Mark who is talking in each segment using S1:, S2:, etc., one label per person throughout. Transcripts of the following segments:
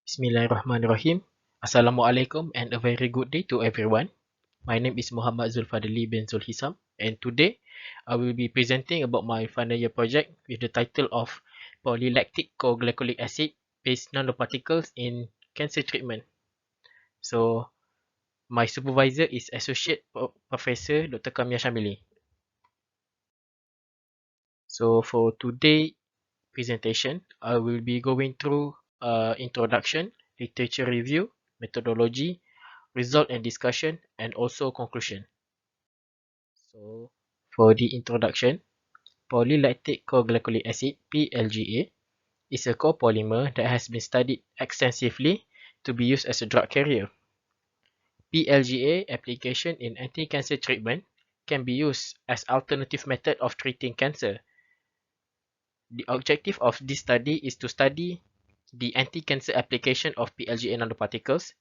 S1: Bismillahirrahmanirrahim. Assalamualaikum and a very good day to everyone. My name is Muhamad ZUlfadhli bin Zolhisam, and today I will be presenting about my final year project with the title of Polylactic Co-Glycolic Acid Based Nanoparticles in Cancer Treatment. So, my supervisor is Associate Professor Dr. Kamia Shamili. So, for today's presentation, I will be going through introduction, literature review, methodology, result and discussion, and also conclusion. So, for the introduction, polylactic co-glycolic acid (PLGA) is a copolymer that has been studied extensively to be used as a drug carrier. PLGA application in anti-cancer treatment can be used as alternative method of treating cancer. The objective of this study is to study the anti-cancer application of PLGA nanoparticles,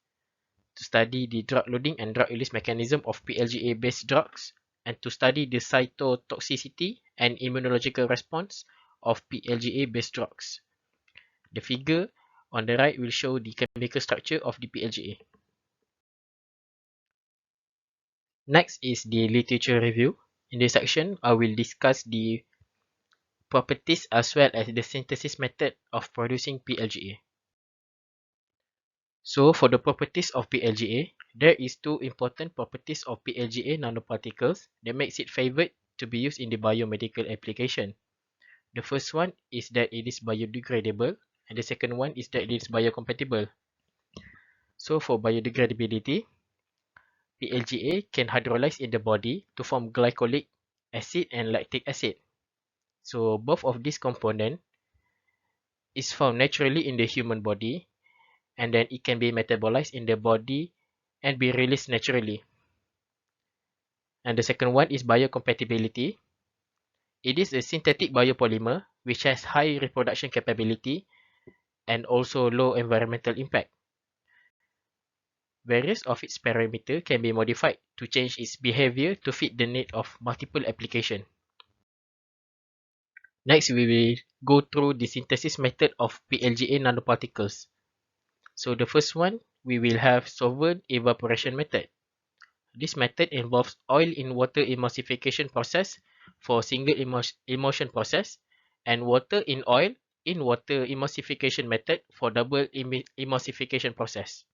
S1: to study the drug loading and drug release mechanism of PLGA-based drugs, and to study the cytotoxicity and immunological response of PLGA-based drugs. The figure on the right will show the chemical structure of the PLGA. Next is the literature review. In this section, I will discuss the properties as well as the synthesis method of producing PLGA. So, for the properties of PLGA, there is two important properties of PLGA nanoparticles that makes it favored to be used in the biomedical application. The first one is that it is biodegradable, and the second one is that it is biocompatible. So, for biodegradability, PLGA can hydrolyze in the body to form glycolic acid and lactic acid. So, both of these components is found naturally in the human body, and then it can be metabolized in the body and be released naturally. And the second one is biocompatibility. It is a synthetic biopolymer which has high reproduction capability and also low environmental impact. Various of its parameters can be modified to change its behavior to fit the need of multiple applications. Next, we will go through the synthesis method of PLGA nanoparticles. So the first one, we will have solvent evaporation method. This method involves oil in water emulsification process for single emulsion process and water in oil in water emulsification method for double emulsification process.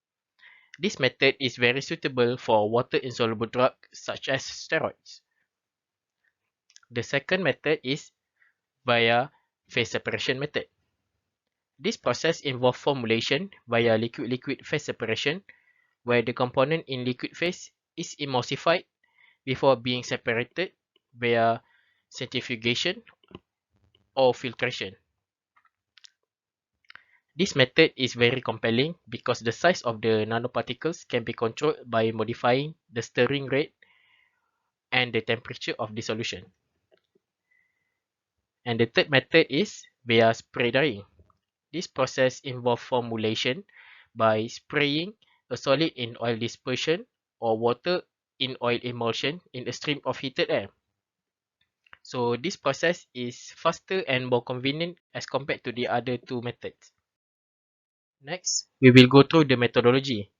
S1: This method is very suitable for water-insoluble drugs such as steroids. The second method is via phase separation method. This process involves formulation via liquid-liquid phase separation, where the component in liquid phase is emulsified before being separated via centrifugation or filtration. This method is very compelling because the size of the nanoparticles can be controlled by modifying the stirring rate and the temperature of the solution. And the third method is via spray drying. This process involves formulation by spraying a solid in oil dispersion or water in oil emulsion in a stream of heated air. So this process is faster and more convenient as compared to the other two methods. Next, we will go through the methodology.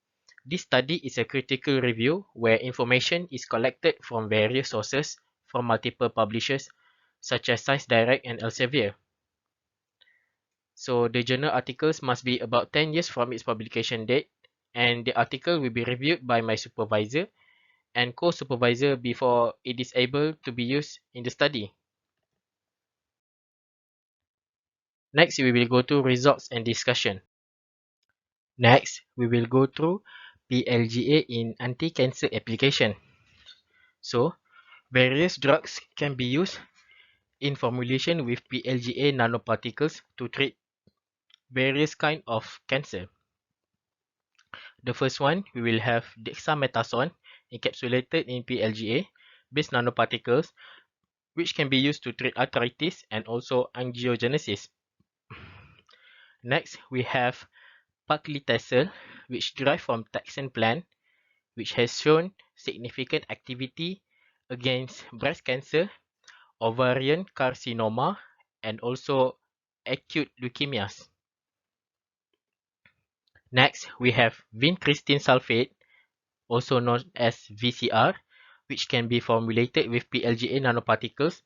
S1: This study is a critical review where information is collected from various sources from multiple publishers such as Science Direct and Elsevier. So the journal articles must be about 10 years from its publication date, and the article will be reviewed by my supervisor and co-supervisor before it is able to be used in the study. Next, we will go to results and discussion. Next, we will go through PLGA in anti-cancer application. So, various drugs can be used in formulation with PLGA nanoparticles to treat various kinds of cancer. The first one, we will have dexamethasone encapsulated in PLGA based nanoparticles, which can be used to treat arthritis and also angiogenesis. Next, we have paclitaxel, which derived from taxan plant, which has shown significant activity against breast cancer, ovarian carcinoma, and also acute leukemias. Next, we have vincristine sulfate, also known as VCR, which can be formulated with PLGA nanoparticles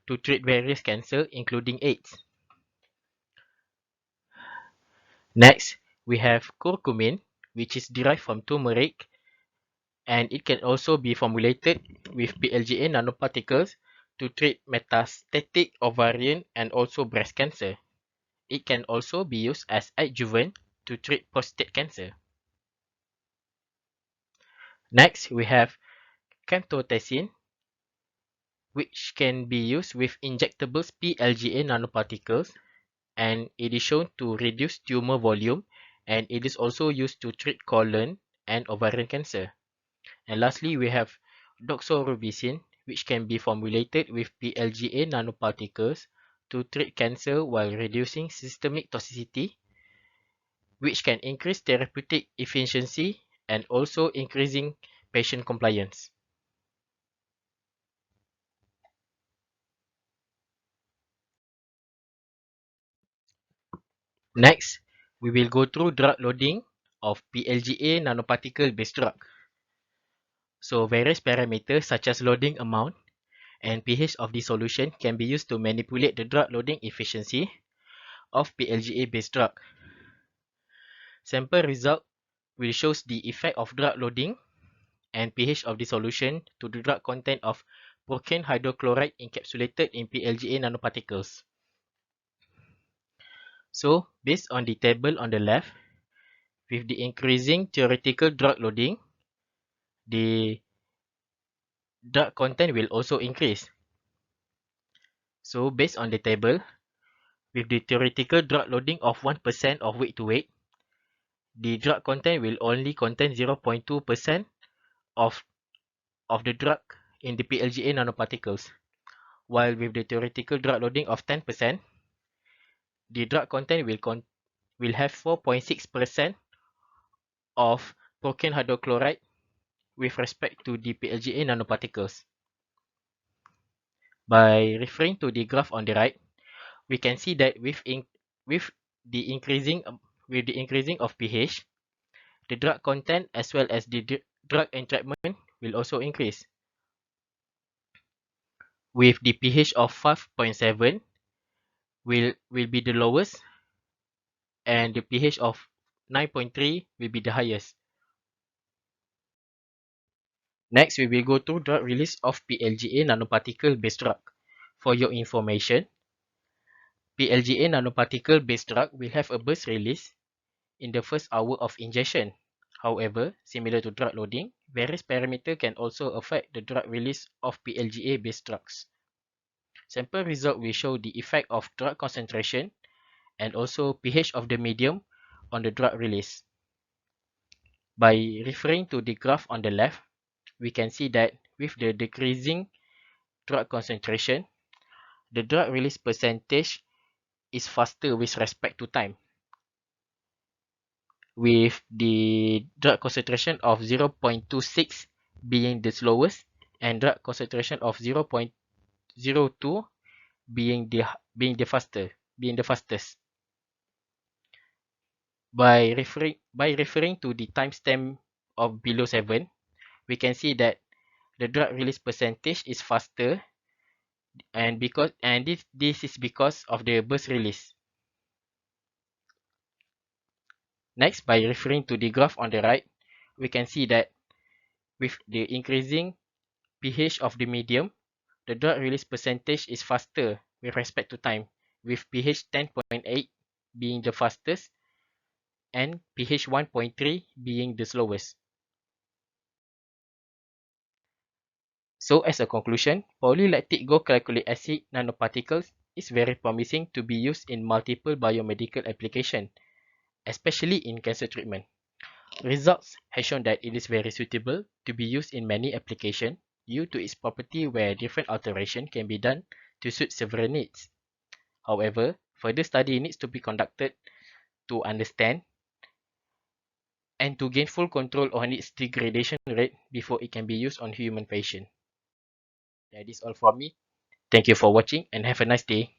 S1: to treat various cancers, including AIDS. Next, we have curcumin, which is derived from turmeric, and it can also be formulated with PLGA nanoparticles to treat metastatic ovarian and also breast cancer. It can also be used as adjuvant to treat prostate cancer. Next, we have camptothecin, which can be used with injectable PLGA nanoparticles, and it is shown to reduce tumor volume, and it is also used to treat colon and ovarian cancer. And lastly, we have doxorubicin, which can be formulated with PLGA nanoparticles to treat cancer while reducing systemic toxicity, which can increase therapeutic efficiency and also increasing patient compliance. Next, we will go through drug loading of PLGA nanoparticle-based drug. So various parameters such as loading amount and pH of the solution can be used to manipulate the drug loading efficiency of PLGA-based drug. Sample result will show the effect of drug loading and pH of the solution to the drug content of procaine hydrochloride encapsulated in PLGA nanoparticles. So, based on the table on the left, with the increasing theoretical drug loading, the drug content will also increase. So, based on the table, with the theoretical drug loading of 1% of weight to weight, the drug content will only contain 0.2% of the drug in the PLGA nanoparticles. While with the theoretical drug loading of 10%, the drug content will have 4.6% of procaine hydrochloride with respect to the PLGA nanoparticles. By referring to the graph on the right, we can see that with the increasing of pH, the drug content as well as the drug entrapment will also increase. With the pH of 5.7 will be the lowest, and the pH of 9.3 will be the highest. Next, we will go to drug release of PLGA nanoparticle-based drug. For your information, PLGA nanoparticle-based drug will have a burst release in the first hour of ingestion. However, similar to drug loading, various parameters can also affect the drug release of PLGA-based drugs. Sample result will show the effect of drug concentration and also pH of the medium on the drug release. By referring to the graph on the left, we can see that with the decreasing drug concentration, the drug release percentage is faster with respect to time, with the drug concentration of 0.26 being the slowest and drug concentration of 0.02 being the fastest. By referring to the timestamp of below 7, we can see that the drug release percentage is faster, and this is because of the burst release. Next, by referring to the graph on the right, we can see that with the increasing pH of the medium, the drug release percentage is faster with respect to time, with pH 10.8 being the fastest and pH 1.3 being the slowest. So as a conclusion, polylactic glycolic acid nanoparticles is very promising to be used in multiple biomedical applications, especially in cancer treatment. Results have shown that it is very suitable to be used in many applications due to its property where different alterations can be done to suit several needs. However, further study needs to be conducted to understand and to gain full control on its degradation rate before it can be used on human patients. That is all from me. Thank you for watching and have a nice day.